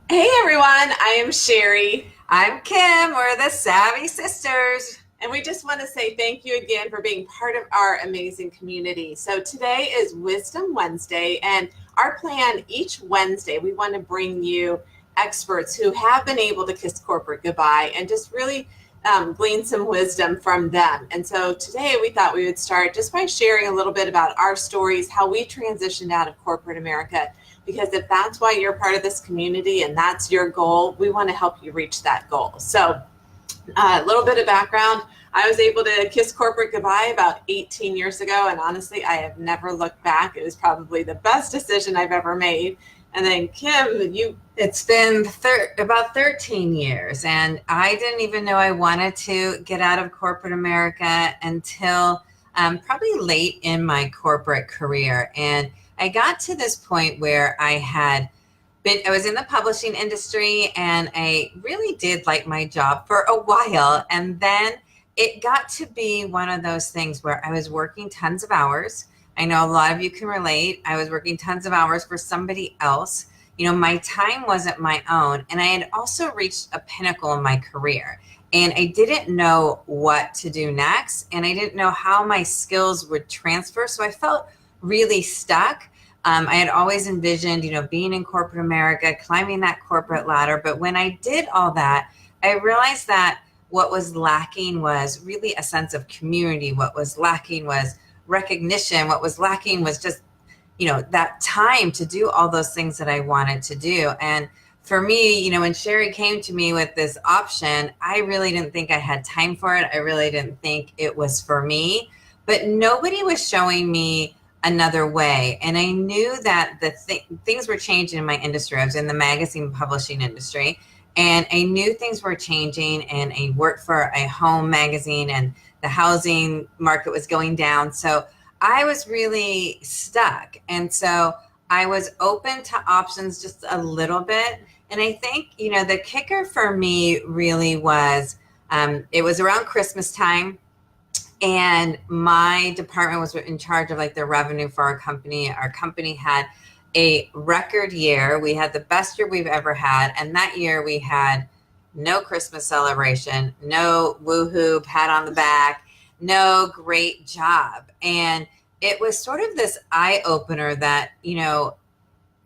Hey everyone, I am Shari, I'm Kim. We're the Savvy Sisters. and we just want to say thank you again for being part of our amazing community. So, today is Wisdom Wednesday, and our plan each Wednesday, we want to bring you experts who have been able to kiss corporate goodbye and just really glean some wisdom from them. And so, today we thought we would start just by sharing a little bit about our stories, how we transitioned out of corporate America. Because if that's why you're part of this community and that's your goal, we want to help you reach that goal. So, a little bit of background. I was able to kiss corporate goodbye about 18 years ago, and honestly, I have never looked back. It was probably the best decision I've ever made. And then, Kim, you. It's been about 13 years, and I didn't even know I wanted to get out of corporate America until probably late in my corporate career. And I got to this point where I was in the publishing industry and I really did like my job for a while. And then it got to be one of those things where I was working tons of hours. I know a lot of you can relate. I was working tons of hours for somebody else. My time wasn't my own. And I had also reached a pinnacle in my career. And I didn't know what to do next. And I didn't know how my skills would transfer. So I felt really stuck. I had always envisioned, being in corporate America, climbing that corporate ladder. But when I did all that, I realized that what was lacking was really a sense of community. What was lacking was recognition. What was lacking was just, that time to do all those things that I wanted to do. And for me, when Shari came to me with this option, I really didn't think I had time for it. I really didn't think it was for me. But nobody was showing me another way. And I knew that things were changing in my industry. I was in the magazine publishing industry, and I knew things were changing. And I worked for a home magazine, and the housing market was going down. So I was really stuck. And so I was open to options just a little bit. And I think, the kicker for me really was it was around Christmas time, and my department was in charge of like the revenue for our company. Our company had a record year. We had the best year we've ever had. And that year we had no Christmas celebration, no woohoo, pat on the back, no great job. And it was sort of this eye opener that,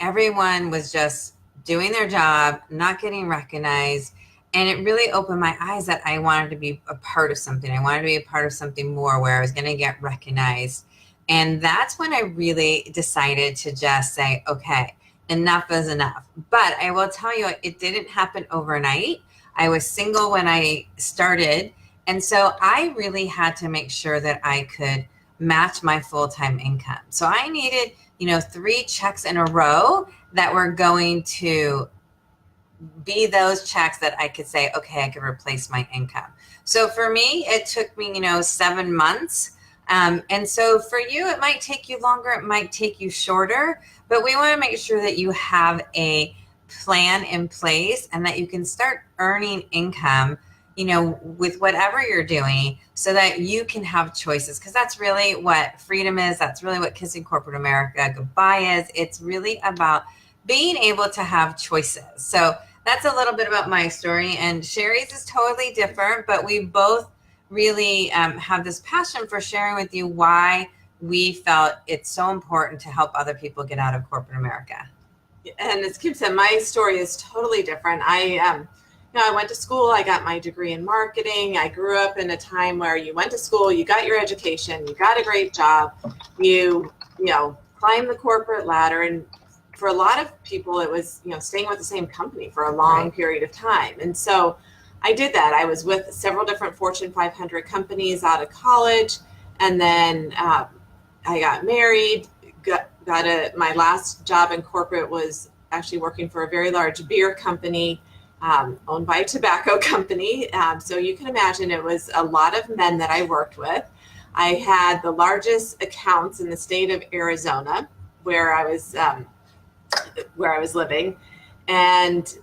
everyone was just doing their job, not getting recognized. And it really opened my eyes that I wanted to be a part of something. I wanted to be a part of something more where I was going to get recognized. And that's when I really decided to just say, okay, enough is enough. But I will tell you, it didn't happen overnight. I was single when I started. And so I really had to make sure that I could match my full-time income. So I needed, 3 checks in a row that were going to be those checks that I could say, okay, I could replace my income. So for me, it took me, 7 months. And so for you, it might take you longer, it might take you shorter, but we want to make sure that you have a plan in place and that you can start earning income, with whatever you're doing so that you can have choices. Because that's really what freedom is. That's really what kissing corporate America goodbye is. It's really about being able to have choices. So that's a little bit about my story, and Shari's is totally different, but we both really have this passion for sharing with you why we felt it's so important to help other people get out of corporate America. And as Kim said, my story is totally different. I went to school. I got my degree in marketing. I grew up in a time where you went to school, you got your education, you got a great job, climbed the corporate ladder, and for a lot of people, it was, staying with the same company for a long period of time. And so I did that. I was with several different Fortune 500 companies out of college. And then I got married, my last job in corporate was actually working for a very large beer company owned by a tobacco company. So you can imagine it was a lot of men that I worked with. I had the largest accounts in the state of Arizona where I was living. And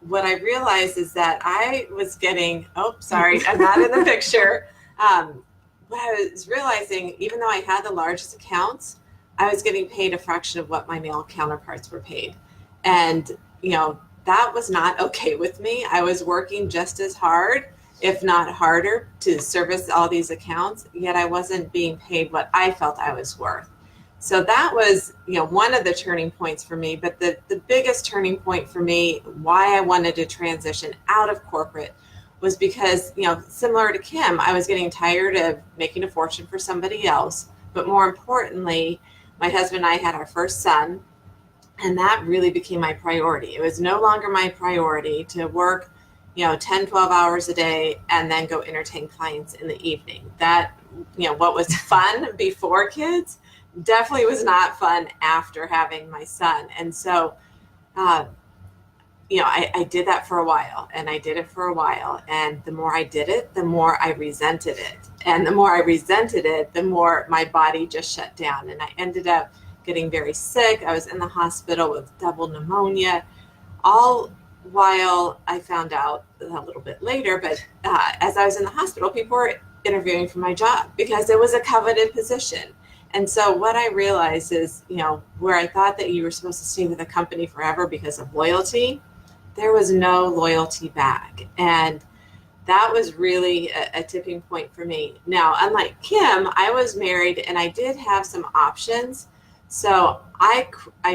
what I realized is that I was getting, oh, sorry, I'm not in the picture. What I was realizing, even though I had the largest accounts, I was getting paid a fraction of what my male counterparts were paid. And, that was not okay with me. I was working just as hard, if not harder, to service all these accounts, yet I wasn't being paid what I felt I was worth. So that was, one of the turning points for me. But the biggest turning point for me, why I wanted to transition out of corporate, was because, similar to Kim, I was getting tired of making a fortune for somebody else. But more importantly, my husband and I had our first son, and that really became my priority. It was no longer my priority to work, 10, 12 hours a day and then go entertain clients in the evening. That, what was fun before kids definitely was not fun after having my son. And so, I did that for a while, and I did it for a while. And the more I did it, the more I resented it. And the more I resented it, the more my body just shut down. And I ended up getting very sick. I was in the hospital with double pneumonia, all while I found out a little bit later. But as I was in the hospital, people were interviewing for my job because it was a coveted position. And so what I realized is, where I thought that you were supposed to stay with a company forever because of loyalty, there was no loyalty back. And that was really a tipping point for me. Now, unlike Kim, I was married and I did have some options. So I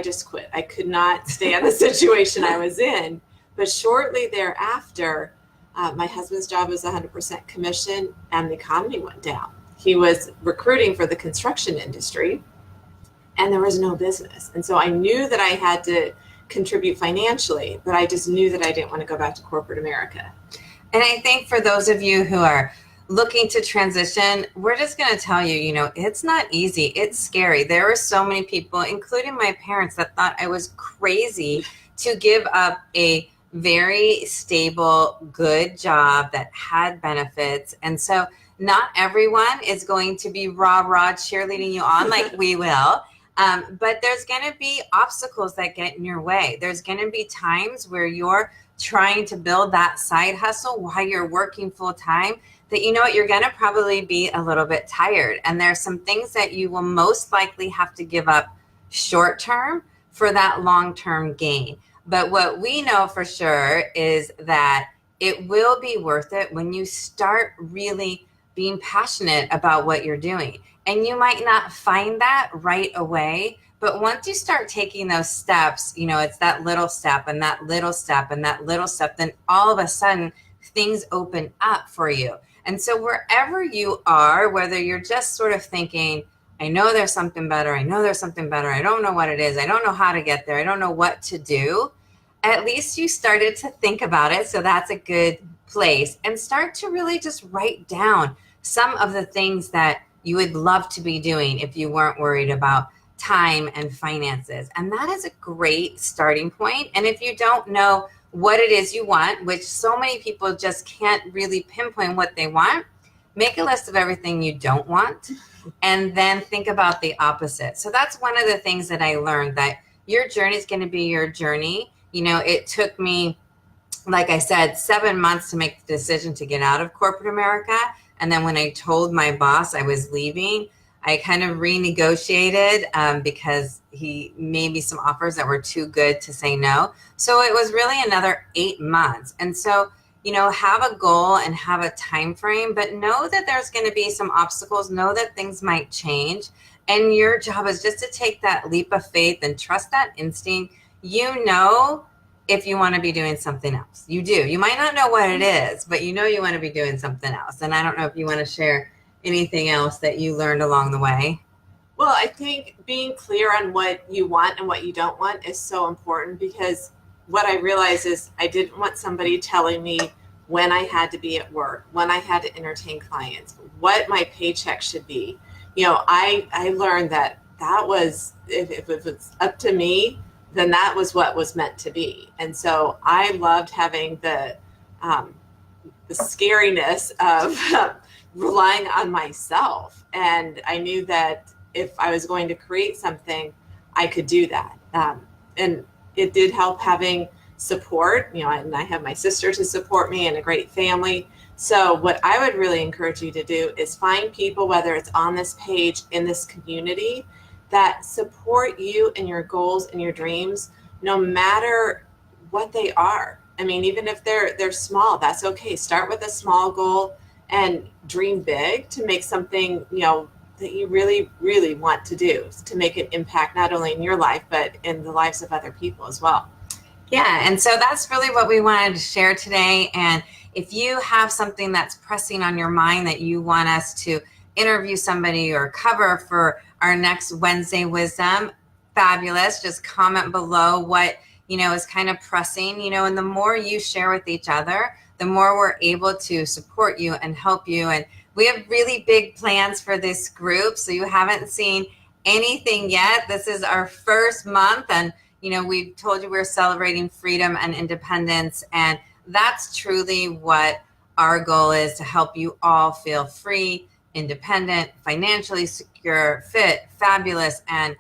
just quit. I could not stay in the situation I was in. But shortly thereafter, my husband's job was 100% commission, and the economy went down. He was recruiting for the construction industry, and there was no business. And so I knew that I had to contribute financially, but I just knew that I didn't want to go back to corporate America. And I think for those of you who are looking to transition, we're just going to tell you, it's not easy. It's scary. There were so many people, including my parents, that thought I was crazy to give up a very stable, good job that had benefits. And so not everyone is going to be rah-rah cheerleading you on like we will. But there's going to be obstacles that get in your way. There's going to be times where you're trying to build that side hustle while you're working full time, that you're going to probably be a little bit tired. And there's some things that you will most likely have to give up short term for that long term gain. But what we know for sure is that it will be worth it when you start really being passionate about what you're doing. And you might not find that right away, but once you start taking those steps, it's that little step and that little step and that little step, then all of a sudden things open up for you. And so wherever you are, whether you're just sort of thinking, I know there's something better, I know there's something better, I don't know what it is, I don't know how to get there, I don't know what to do, at least you started to think about it. So that's a good place. And start to really just write down some of the things that you would love to be doing if you weren't worried about time and finances. And that is a great starting point. And if you don't know what it is you want, which so many people just can't really pinpoint what they want, make a list of everything you don't want and then think about the opposite. So that's one of the things that I learned, that your journey is going to be your journey. It took me, like I said, 7 months to make the decision to get out of corporate America. And then when I told my boss I was leaving, I kind of renegotiated because he made me some offers that were too good to say no. So it was really another 8 months. And so, have a goal and have a time frame, but know that there's going to be some obstacles, know that things might change. And your job is just to take that leap of faith and trust that instinct. If you want to be doing something else, you do. You might not know what it is, but you want to be doing something else. And I don't know if you want to share anything else that you learned along the way. Well, I think being clear on what you want and what you don't want is so important, because what I realized is I didn't want somebody telling me when I had to be at work, when I had to entertain clients, what my paycheck should be. I learned that was, if it was up to me, then that was what was meant to be. And so I loved having the scariness of relying on myself. And I knew that if I was going to create something, I could do that. And it did help having support, and I have my sister to support me and a great family. So what I would really encourage you to do is find people, whether it's on this page, in this community, that support you and your goals and your dreams no matter what they are. I mean, even if they're small, that's okay. Start with a small goal and dream big to make something, that you really, really want to do, to make an impact not only in your life, but in the lives of other people as well. Yeah, and so that's really what we wanted to share today. And if you have something that's pressing on your mind that you want us to interview somebody or cover for our next Wednesday Wisdom, fabulous. Just comment below what, is kind of pressing, and the more you share with each other, the more we're able to support you and help you. And we have really big plans for this group. So you haven't seen anything yet. This is our first month, and we told you we're celebrating freedom and independence, and that's truly what our goal is, to help you all feel free, independent, financially secure, fit, fabulous, and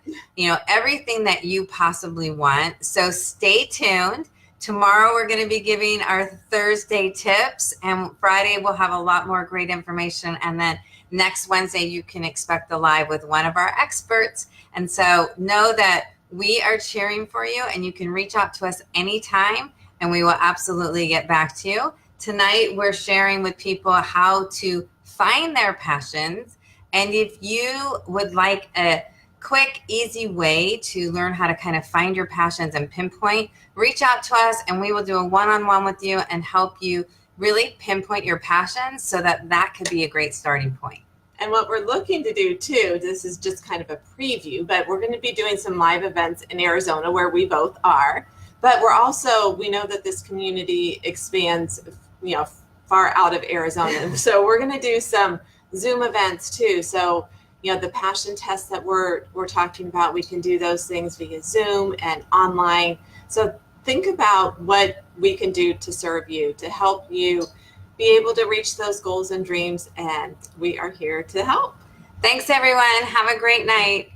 everything that you possibly want. So stay tuned. Tomorrow we're going to be giving our Thursday tips, and Friday we'll have a lot more great information, and then next Wednesday you can expect the live with one of our experts. And so know that we are cheering for you, and you can reach out to us anytime, and we will absolutely get back to you. Tonight, we're sharing with people how to find their passions. And if you would like a quick, easy way to learn how to kind of find your passions and pinpoint, reach out to us, and we will do a one-on-one with you and help you really pinpoint your passions so that could be a great starting point. And what we're looking to do too, this is just kind of a preview, but we're going to be doing some live events in Arizona where we both are. But we know that this community expands, far out of Arizona. So we're going to do some Zoom events too. So, the passion tests that we're talking about, we can do those things via Zoom and online. So think about what we can do to serve you, to help you be able to reach those goals and dreams, and we are here to help. Thanks, everyone. Have a great night.